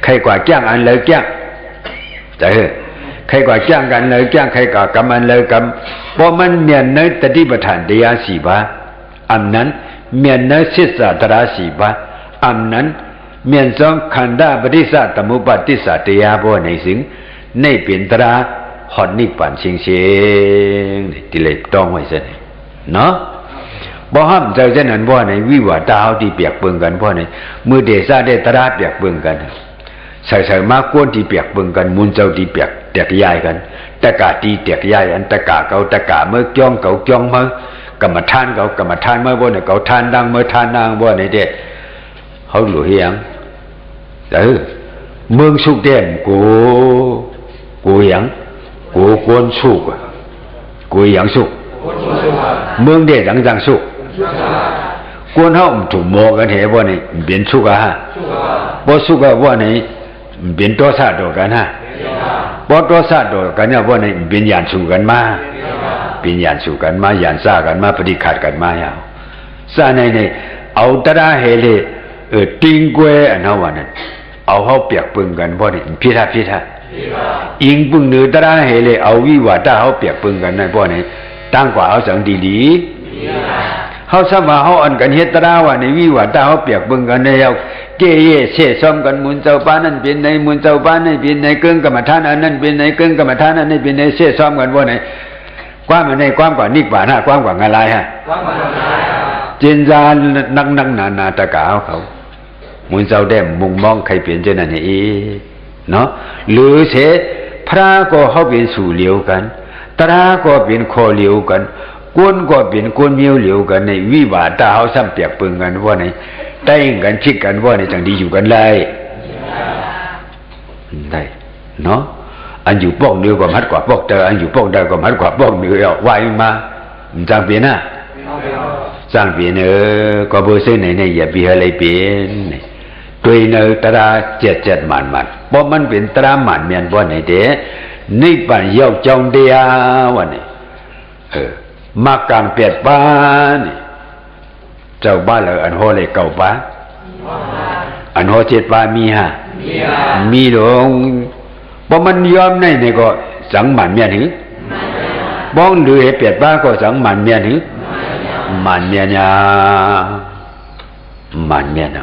ใครกว่าจ้างอันเลยจ้างแต่ใครกว่าจ้างกันเลยจ้างใครกว่ากรรมอันเลยกรรมเพราะมันเมียนในตติปฐานတရားสี่ပါอันนั้นเมียนในศิษย์ตระสี่ပါอันนั้นเมียนสองขันธปฏิสัตตมุปติสัตတရားဘောในสิ่งในเป็นตระหอดนิพพานชิงที่เลยต้องไว้ซะเนาะบ่ห้ามเจ้าเช่นนั้นบ่ในวิวาทาวที่เปียกเปิงกันบ่ในมือเดชะได้ตระเปียกเปิงกันใส่มากวนที่เปียกเปิงกันมุนเจ้าที่เปียกแตกย้ายกันตะกาตีแตกย้ายอันตะกาเก่าตะกาเมื่อจ้องเก่าจ้องเมื่อกรรมฐานเก่ากรรมฐานเมื่อบ่ในเก่าทานดังเมื่อทานนางบ่ในเด้เขาหลุยยังเมืองสุกเด่นกูยังกูกวนสุกกูยังสุกเมืองเด่นจังสุกกวนเฮาถูกโมกันเหบ่นี่เป็นสุกฮะบ่สุกบ่นี่เป็นโตสะโตกันฮะบ่โตสะโตกันเนี่ยบ่นี่เป็นญาณสุกันมาเป็นญาณสุกันมาญาณสะกันมาปฏิขัดกันมาอย่างสะในเอาตระเหเลติงกวยอันนั้นว่านั่นเอาเฮาเปียกปึงกันบ่นี่พิธาอิงปึงเนือตระเหเลเอาวิวาทเฮาเปียกปึงกันนั่นบ่นี่ตั้งกว่าเอาสังดีๆเฮาซ้ำว่าเฮาอันกันเฮ็ดตระว่าในวิวาทเฮาเปียกปึงกันแล้วเกเยเสซ้อมกันมุนเจ้าปานนั้นเป็นในมุนเจ้าปานนั้นเป็นในเกิงกรรมฐานอันนั้นเป็นในเกิงกรรมฐานอันนี้เป็นในเสซ้อมกันบ่นี่ความมันในความกว่านิพพานฮะความกว่าอะไรฮะความกว่าอะไรจินจานักนาตะกาเขามุนเจ้าได้มุงมองใครเปลี่ยนเจ้านั่นเองเนาะหรือเสพระก็เขาเป็นสู่เหลียวกันตราก็เป็นคอเหลียวกันกวนก็เป็นกวนเมียวเหลียวกันในวิวาทเฮาซ้ำเปียกปึงกันว่าในแต่งกันชิกกันว่าในจังดีอยู่กันเลยได้เนาะอันอยู่ป้องเนื้อก็มัดกว่าป้องเตออันอยู่ป้องได้ก็มัดกว่าป้องเนื้อว่ามาจังเปลี่ยนนะจังเปลี่ยนก็เบอร์เส้นไหนอย่าเบียอะไรเปลี่ยนตัวเนื้อตราเจ็ดมันเพราะมันเป็นตรามันเมียนว่าไหนเด้นิพพานยกจงเดียวันนี้มากางเปียดบ้านเจ้าบ้านเลยอันโหเลยเก่าบ้านอันโหเจ็ดบ้านมีฮะมีหลงเพราะมันยอมในนี่ก็สังมันเมียนหือบ้องหรือเปียดบ้านก็สังมันเมียนหือมันเมียนยามันเมียน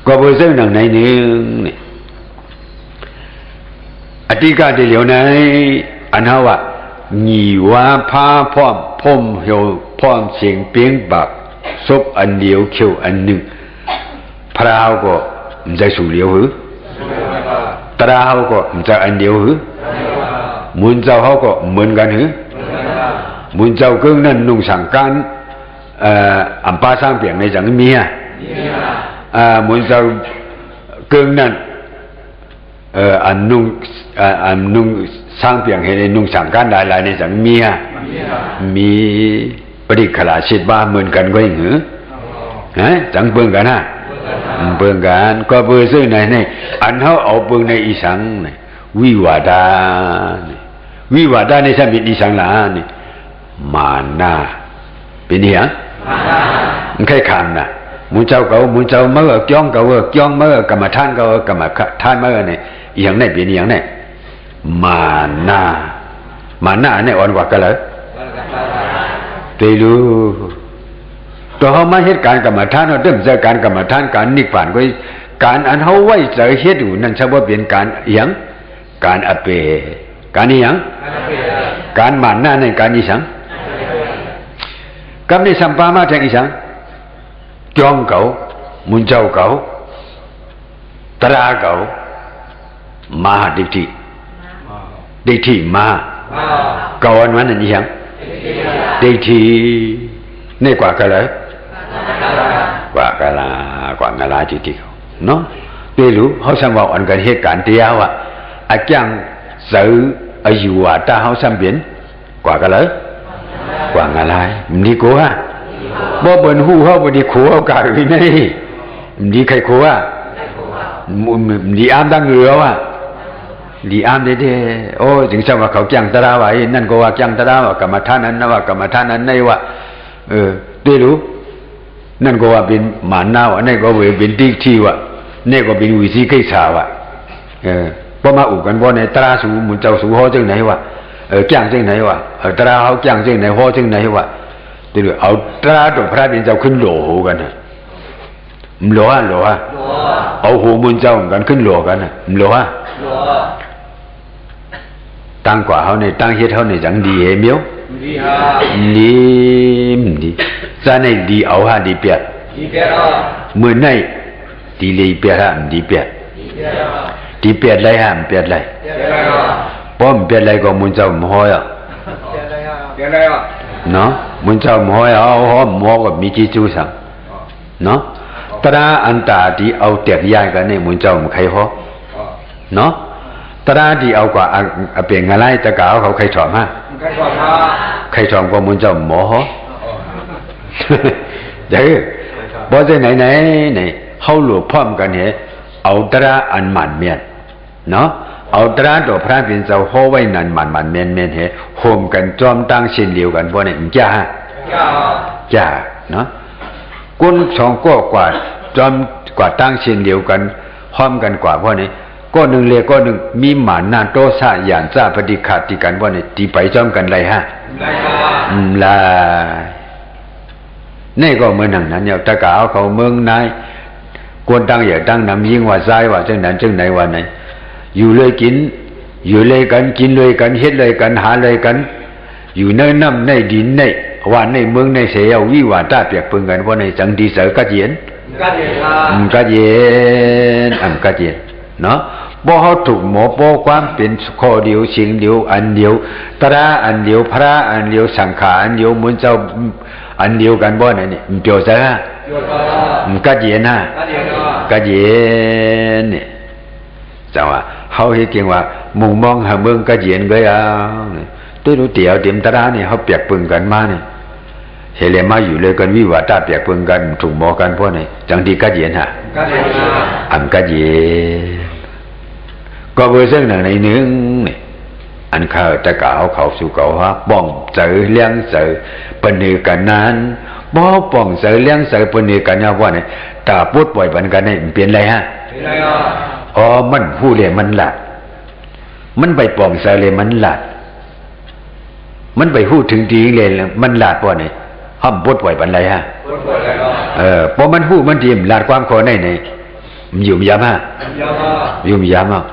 ก็เบอร์เส้นหนังในนึงนี่อธิกาเดียวในอันเฮาว่าညီဝါဖားဖော့ဖုံဟိုဖော့ချင်းပင်းပါซุปอันเดียวเขียวอันหนึ่งพระเขาก็มันจะสู่เดียวหรือตราเขาก็มันจะอันเดียวหรือมุนเจ้าเขาก็เหมือนกันหรือมุนเจ้าเกิงนั่นนุ่งสังการอัมพาสร้างเปลี่ยนในจังมีมุนเจ้าเกิงนั่นอันนุ่งสร้างเปลี่ยนให้ในนุ่งสังการหลายในจังมีปฏิฆลาชิดบ้าเหมือนกันก็อย่างหือจังเบิ่งกันนะเบิ่งกันก็เบิ่งซึ่งในอันเขาเอาเบิ่งในอีสังวิวาทาในสมิตอีสังหลานี่มานาเป็นนี่ฮะมันใครคำนะมุนเจ้าเก่ามุนเจ้าเมื่อจ้องเก่าจ้องเมื่อกรรมฐานเก่ากรรมฐานเมื่อเนี่ยอย่างไหนเป็นอย่างไหนมานาเนี่ยอ่อนกว่ากันเลยตีรู้ตัวเขามาเหตุการณ์กรรมฐานเขาเริ่มจากการกรรมฐานการนิพพานก็การอันเขาไว้ใจเหตุอยู่นั่นใช่ว่าเป็นการอย่างการอเปการนี้อย่างการหมันหน้าในการนี้สังกับในสัมปามาแทงอีสังจองเก่ามุนเจ้าเก่าตราเก่ามหาดิฐิมาเก่าอันนั้นนี่ยังดิฐินี่กว่ากันเลยกว่ากันละกว่ากันละดิฐิเนาะไม่รู้เขาสังว่าอันกันเหตุการณ์เดียวอาจารย์สื่ออายุว่าตาเขาสัมเปลี่ยนกว่ากันเลยกว่ากันละนี่กูฮะบ่เบิ่นหู้เฮาบ่ได้ขู่เอากะอีนี่ดีใครขู่อ่ะดีอามดังเหลือว่ะดีอามเด้ๆโอ้ถึงจังว่าเขาจังตราว่านั่นก็ว่าจังตราว่ากรรมฐานนั้นนะว่ากรรมฐานนั้นในว่าได้รู้นั่นก็ว่าเป็นหมานาวอันนี้ก็ว่าเป็นดิฐิว่ะนี่ก็เป็นวิสีไกษาว่ะ บ่มาอุกันบ่ในตราสูหมุนเจ้าสูฮอจังไหนวะจ้างจังไหนวะตราเฮาจ้างจังไหนฮอจังไหนวะติเอาตราตัวพระเป็นเจ้าขึ้นโหลกันน่ะมโลฮะเอาหูหมุนเจ้ากันขึ้นโหลกันน่ะมโลฮะตั้งกว่าเฮานี่ตั้งเฮ็ดเฮานี่จังดีเฮมิวดีฮะดีซะในดีเอาฮะดีเปียดีเปียมื้อไหนดีเลยเปียฮะดีเปียดีเปียไรฮะเปียไรป้อมเปียไรก็มุนเจ้ามฮ้อยอ่ะเปียไรอ่ะเนาะมุนเจ้ามฮ้อยเอาฮอมฮอก็มีกี่จูสังเนาะตราอันตาดีเอาแตกย้ายกันนี่มุนเจ้ามใครฮอเนาะตราดีเอากว่าเปลี่ยนอะไรตะกาวเขาใครถอมฮะใครถอมก็มุนเจ้าหมอฮอเดี๋ยวบ่จะไหนเฮาหลวงพร้อมกันเนี่ยเอาตราอันหมันเมียนเนาะเอาตราตัวพระเป็นเจ้าฮอไว้นั่นหมันเมียนเหโฮมกันจอมตั้งเช่นเดียวกันบ่เนี่ยจ้าจ้าเนาะกุนสองก็กว่าจอมกว่าตั้งเช่นเดียวกันพร้อมกันกว่าบ่เนี่ยก็หนึ่งเลยก็หนึ่งมีหมานาโตสะหยานจ้าปฏิฆาติกันบ่เนี่ยตีไปจอมกันไรฮะลานี่ก็เหมือนนั้นเนี่ยตะกาวเขาเมืองนายกวนตั้งอย่าตั้งนำยิ่งว่าซ้ายว่าจังนั้นจังไหนว่าไหนอยู่เลยกินอยู่เลยกันกินเลยกันเฮ็ดเลยกันหาเลยกันอยู่ในน้ำในดินในว่าในเมืองในเสียวิวาตาเปียกปึงกันว่าในจังดีเสือกะเจียนกะเจียนเนาะบ่เฮาถูกหมอบ่ความเป็นข้อเดียวสิ่งเดียวอันเดียวตราอันเดียวพระอันเดียวสังขารอันเดียวมุนเจ้าอันเดียวกันบ่ไหนนี่เปียวซะกะเจียนฮะกะเจียนนี่จังว่าเฮาเฮ็ดเก่งว่ามุ่งมองหาเมืองกะเจียนก็เอาตัวรู้เตียวเต็มตรานี่เฮาเปียกปึงกันมานี่เฮเลมาอยู่เลยกันวิวาตาเปียกปึงกันถูกหมอกันพวกนี้จังดีกะเจียนฮะกะเจียนก็เบอร์ซึ่งหนึ่งในหนึ่งนี่อันเขาจะกล่าวเขาสู่เขาว่าป้องเจอเลี้ยงเจอปนือกันนั้นบ่ป้องเจอเลี้ยงเจอปนือกันเนี่ยว่าเนี่ยตาพูดปล่อยบันกันเนี่ยเปลี่ยนอะไรฮะอ๋อมันพูดเลยมันหลัดมันไปป้องเจอเลยมันหลัดมันไปพูดถึงดีเลยมันหลัดว่าเนี่ยห้ามพูดปล่อยบันอะไรฮะพอมันพูดมันดีมหลัดความขอในอยู่ยามฮะอยู่ยามอ่ะ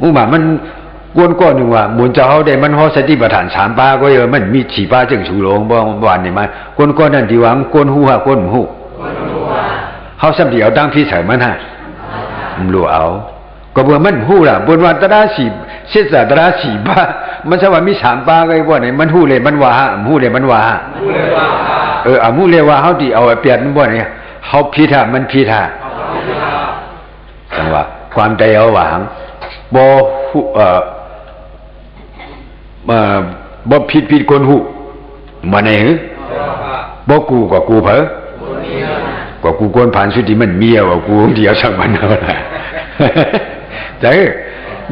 อุมามันกวนก้อนหนึ่งว่าหมุนเจ้าได้มันฮอสติปัฏฐาน3ปาก็เยอะมันมี4ปาจึงชูโรงบ่วานนี่มากวนก้อนนั่นที่ว่ากวนหูฮะกวนหูเฮาซ้ำที่เอาตั้งพี่ใส่มันฮะรู้เอาก็เบื่อมันหูล่ะบนวันตรา4เสษตรา4ปามันจะว่ามี3ปาก็บ่ไหนมันหูเลยมันว่าหูเลยมันว่าหูเลยว่าเฮาที่เอาเปรียบมันบ่ไหนเฮาผิดฮะมันผิดฮะจังว่าความใจเอาหวังบ่ผิดคนหูมาไหนหรือบ่กูก็กูเผลก็กูคนผ่านสุดที่มันเมียว่ากูเดียวสักมันเอาล่ะแต่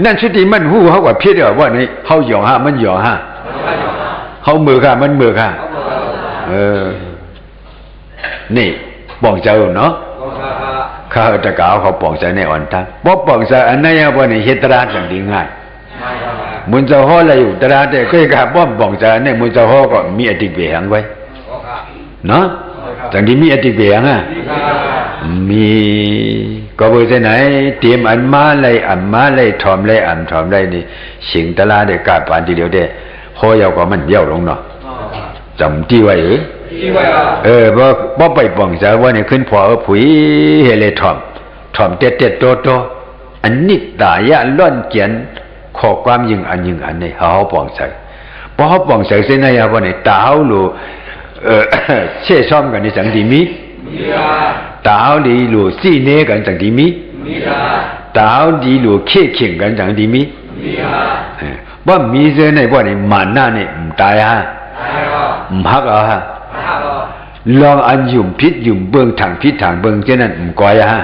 นั่นสุดที่มันหูเฮาว่าผิดว่านี่เฮาหยองฮะมันหยองฮะเฮามือค่ะมันมือค่ะนี่ป้องเจ้าเนาะข้าตะกาวเขาป้องใจในอ่อนตั้งบ่ป้องใจอันไหนบ่นี่เฮ็ดตราจังดีง่ายมุนเจ้าฮอเลยอยู่ตราแต่ก็กะบ่ป้องใจในมุนเจ้าฮอก็มีอติเวหังไว้เนาะจังดีมีอติเวหังอ่ะมีก็บ่ใช่ไหนเตรียมอันมาเลยถอมเลยอันถอมเลยนี่สิงตราได้กะปานทีเดียวได้ฮอยาวก็มันเบี้ยวลงเนาะจำที่ไว้บ่ไปป้องใจว่านี่ขึ้นพอผุยเฮเลถอมเต็ดโตอันนิตายะล้อนเกียนข้อความยิงอันนี้เฮาป้องใจพอเฮาป้องใจเส้นไหนว่านี่ตาเฮารู้เช่ซ้อมกันนี่จังดีมีตาเฮาดีรู้ซีเนกันจังดีมีตาเฮาดีรู้เคขิงกันจังดีมีบ่มีเส้นไหนว่านี่มันน่ะนี่ตายฮะฮักฮะลองอันยุ่มพิษยุ่มเบิ่งทางพิษทางเบิ่งเช่นนั้นก่อยฮะ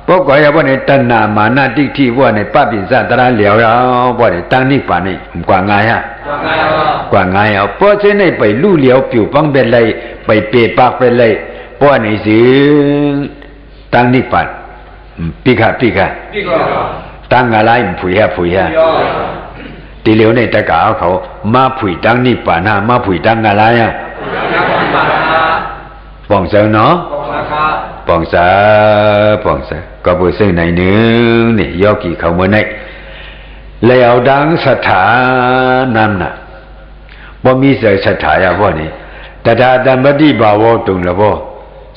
บ่ก่อยว่าในตัณหามานะทิฏฐิว่าในปะปิสะตระเหลียวว่าในตั้งนิพพานนี่กว่าง่ายฮะกว่าง่ายเอาเพราะฉะนั้นไปลู่เหลียวผิวปังเป็นไรไปเปปากเป็นไรเพราะในสิตั้งนิพพานปิกะ当个来陪下陪下，第六呢，大家好，马陪当你办啊，马陪当个来呀，帮手喏，帮手，ก็บ่ซึ่งในนึงนี่ยอกี่เขามื้อนี้แล้วดังศรัทธานำน่ะบ่มีเสศรัทธาอย่าบ่นี่ตถาตมติภาวะตุงละบ่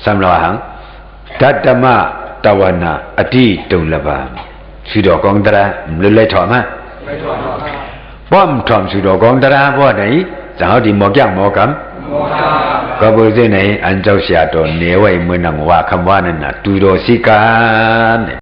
สัมลหังตัตตมะตวนาอติตุงละบาสุดอกองตระเลยถอมาป้อมถอมสุดอกองตระบ่ไหนจังเอาดิหมอกย่างหมอกำก็บ่ซึ่งในอันเจ้าเสียตนเนไว้มื้อนังว่าคำว่านั่นน่ะตุโดสิกา